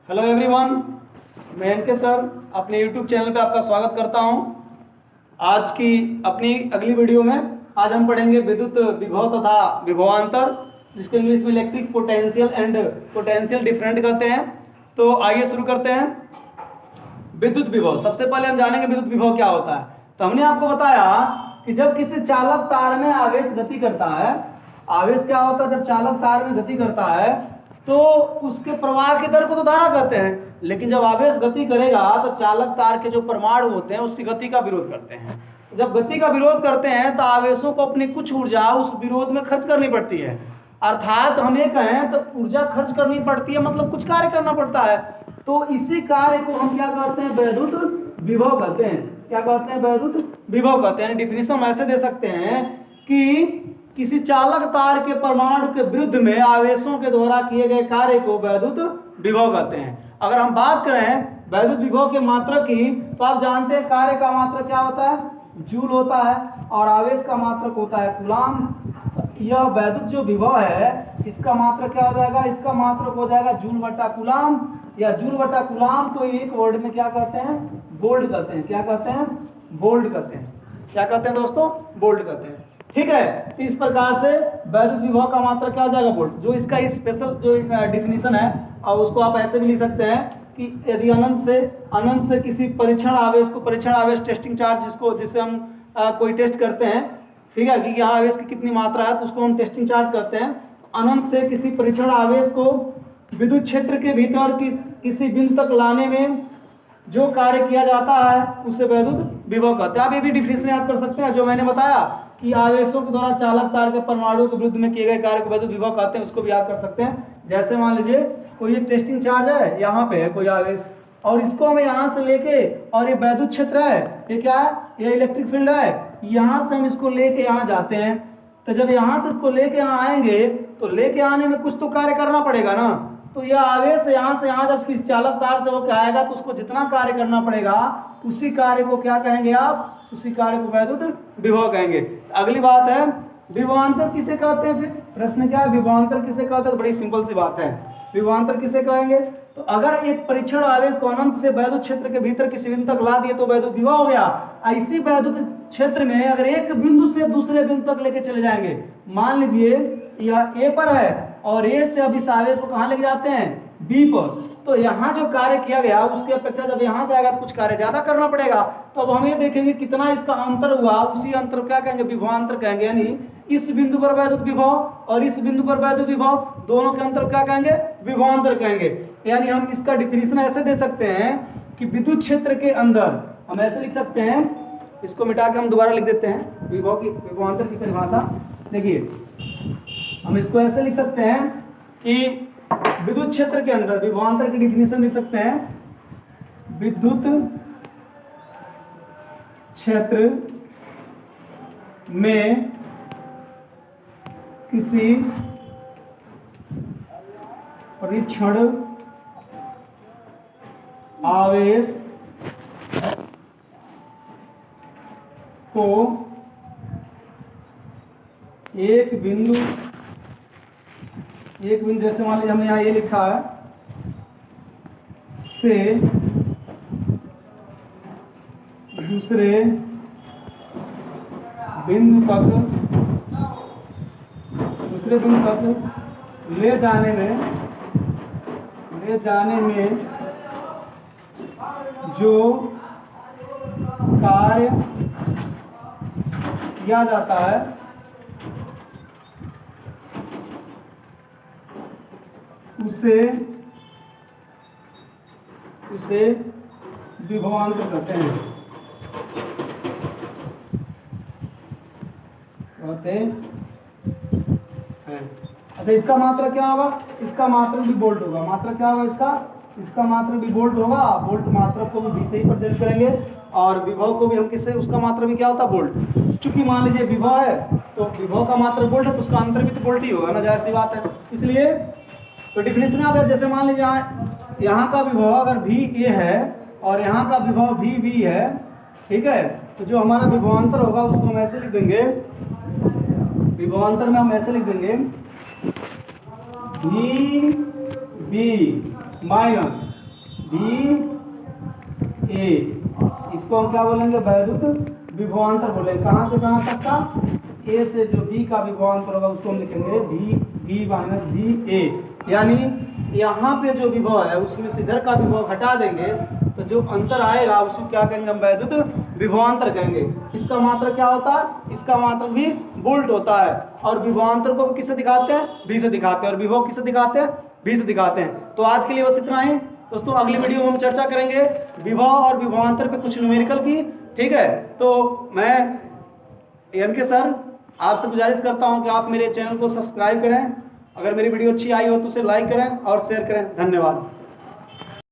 Hello everyone, मैं N K sir अपने YouTube channel पे आपका स्वागत करता हूं। आज की अपनी अगली वीडियो में आज हम पढ़ेंगे विद्युत विभव तथा विभवांतर, जिसको इंग्लिश में electric potential and potential different कहते हैं। तो आइए शुरू करते हैं। विद्युत विभव, सबसे पहले हम जानेंगे विद्युत विभव क्या होता है। तो हमने आपको बताया कि जब किसी चालक तार में आवेश गति करता है, आवेश क्या होता है, जब चालक तार में गति करता है तो उसके प्रवाह की दर को तो धारा कहते हैं, लेकिन जब आवेश गति करेगा तो चालक तार के जो परमाणु होते हैं उसकी गति का विरोध करते हैं। जब गति का विरोध करते हैं तो आवेशों को अपनी कुछ ऊर्जा उस विरोध में खर्च करनी पड़ती है। अर्थात हम ये कहें तो ऊर्जा खर्च करनी पड़ती है, मतलब कुछ कार्य करना पड़ता है। तो इसी कार्य को हम क्या कहते हैं, वैद्युत विभव कहते हैं। क्या कहते हैं, वैद्युत विभव कहते हैं। डिफिनेशन हम ऐसे दे सकते हैं कि किसी चालक तार के परमाणु के विरुद्ध में आवेशों के द्वारा किए गए कार्य को वैद्युत विभव कहते हैं। अगर हम बात करें वैद्युत विभव के मात्रक की, तो आप जानते हैं कार्य का मात्रक क्या होता है, जूल होता है, और आवेश का मात्रक होता है कूलाम। यह वैद्युत जो विभव है इसका मात्रक क्या हो जाएगा, इसका मात्रक हो जाएगा जूल बटा कूलाम, या जूल बटा कूलाम को एक वर्ड में क्या कहते हैं, बोल्ट कहते हैं। क्या कहते हैं, बोल्ट कहते हैं। क्या कहते हैं दोस्तों, बोल्ट कहते हैं। ठीक है, तो इस प्रकार से वैद्युत विभव का मात्रक क्या हो जाएगा, वोल्ट। जो इसका स्पेशल जो डिफिनीशन है और उसको आप ऐसे भी लिख सकते हैं कि यदि अनंत से किसी परीक्षण आवेश को, परीक्षण आवेश टेस्टिंग चार्ज जिससे हम कोई टेस्ट करते हैं, ठीक है, कि यहाँ आवेश की कितनी मात्रा है तो उसको हम टेस्टिंग चार्ज करते हैं। अनंत से किसी परीक्षण आवेश को विद्युत क्षेत्र के भीतर किसी बिंदु तक लाने में जो कार्य किया जाता है उसे वैद्युत विभव कहते हैं। आप ये भी डिफिनेशन याद कर सकते हैं जो मैंने बताया कि आवेशों के द्वारा चालक तार के परमाणु के विरुद्ध में किए गए कार्य को वैद्युत विभव कहते हैं, उसको भी याद कर सकते हैं। जैसे मान लीजिए कोई एक टेस्टिंग चार्ज है, यहाँ पे है कोई आवेश, और इसको हमें यहाँ से लेके, और ये वैद्युत क्षेत्र है, ये क्या है, ये इलेक्ट्रिक फील्ड है, यहाँ से हम इसको लेके यहाँ जाते हैं। तो जब यहाँ से इसको लेके यहाँ आएंगे तो लेके आने में कुछ तो कार्य करना पड़ेगा ना। तो यह आवेश यहाँ से यहाँ जब इस चालक तार से होकर आएगा तो उसको जितना कार्य करना पड़ेगा उसी कार्य को क्या कहेंगे आप, उसी कार्य को वैद्युत विभव कहेंगे। अगली बात है विभवांतर किसे कहते हैं। फिर प्रश्न क्या है, विभवांतर किसे कहते हैं, तो बड़ी सिंपल सी बात है, विभवांतर किसे कहेंगे। तो अगर एक परीक्षण आवेश को अनंत से वैद्युत क्षेत्र के भीतर किसी बिंदु तक ला दिए तो वैद्युत विभव हो गया। इसी वैद्युत क्षेत्र में अगर एक बिंदु से दूसरे बिंदु तक लेके चले जाएंगे, मान लीजिए यह ए पर है और ए से अब इस आवेश को कहाँ लेके जाते हैं, बी पर, तो यहाँ जो कार्य किया गया उसकी अपेक्षा जब यहाँ जाएगा तो कुछ कार्य ज्यादा करना पड़ेगा। तो अब हम ये देखेंगे कितना इसका अंतर हुआ, उसी अंतर क्या कहेंगे, विभवांतर कहेंगे। यानी इस बिंदु पर वैद्युत विभव और इस बिंदु पर वैद्युत विभव, दोनों के अंतर क्या कहेंगे, विभवांतर कहेंगे। यानी हम इसका डिफिनीशन ऐसे दे सकते हैं कि विद्युत क्षेत्र के अंदर हम ऐसे लिख सकते हैं, इसको मिटा के हम दोबारा लिख देते हैं विभव की, विभवांतर की परिभाषा। देखिए हम इसको ऐसे लिख सकते हैं कि विद्युत क्षेत्र के अंदर, विभवांतर की डिफिनीशन लिख सकते हैं, विद्युत क्षेत्र में किसी परीक्षण आवेश को एक बिंदु जैसे मान लीजिए हमने यहाँ ये लिखा है, से दूसरे बिंदु तक ले जाने में जो कार्य किया जाता है उसे विभवांतर कहते हैं। अच्छा, इसका मात्रक क्या होगा, इसका मात्रक भी वोल्ट होगा। मात्रक क्या होगा इसका मात्रक भी वोल्ट होगा। वोल्ट मात्रक को भी से ही प्रेजेंट करेंगे और विभव को भी हम किससे, उसका मात्रक भी क्या होता है, वोल्ट। चूंकि मान लीजिए विभव है तो विभव का मात्रक वोल्ट है तो उसका अंतर भी तो वोल्ट ही होगा ना, जाहिर सी बात है। इसलिए तो डिफिनेशन आप जैसे मान लीजिए यहाँ का विभव अगर भी ए है और यहाँ का विभव भी वी है, ठीक है, तो जो हमारा विभवांतर होगा उसको हम ऐसे लिख देंगे, विभवांतर में हम ऐसे लिख देंगे वी बी माइनस बी ए, इसको हम क्या बोलेंगे, वैद्युत विभवांतर बोलेंगे। कहाँ से कहाँ तक का, ए से जो बी का विभवांतर होगा उसको हम लिखेंगे बी माइनस बी ए, यानी यहाँ पे जो विभव है उसमें से इधर का विभव हटा देंगे तो जो अंतर आएगा उसको क्या कहेंगे हम, वैद्युत विभवांतर कहेंगे। इसका मात्रक क्या होता है, इसका मात्रक भी वोल्ट होता है, और विभवांतर को किससे दिखाते हैं, बी से दिखाते हैं, और विभव किससे दिखाते हैं, बी से दिखाते हैं। तो आज के लिए बस इतना ही दोस्तों, अगली वीडियो में हम चर्चा करेंगे विभव और विभवांतर पे कुछ न्यूमेरिकल की, ठीक है। तो मैं एन के सर आपसे गुजारिश करता हूं कि आप मेरे चैनल को सब्सक्राइब करें, अगर मेरी वीडियो अच्छी आई हो तो उसे लाइक करें और शेयर करें। धन्यवाद।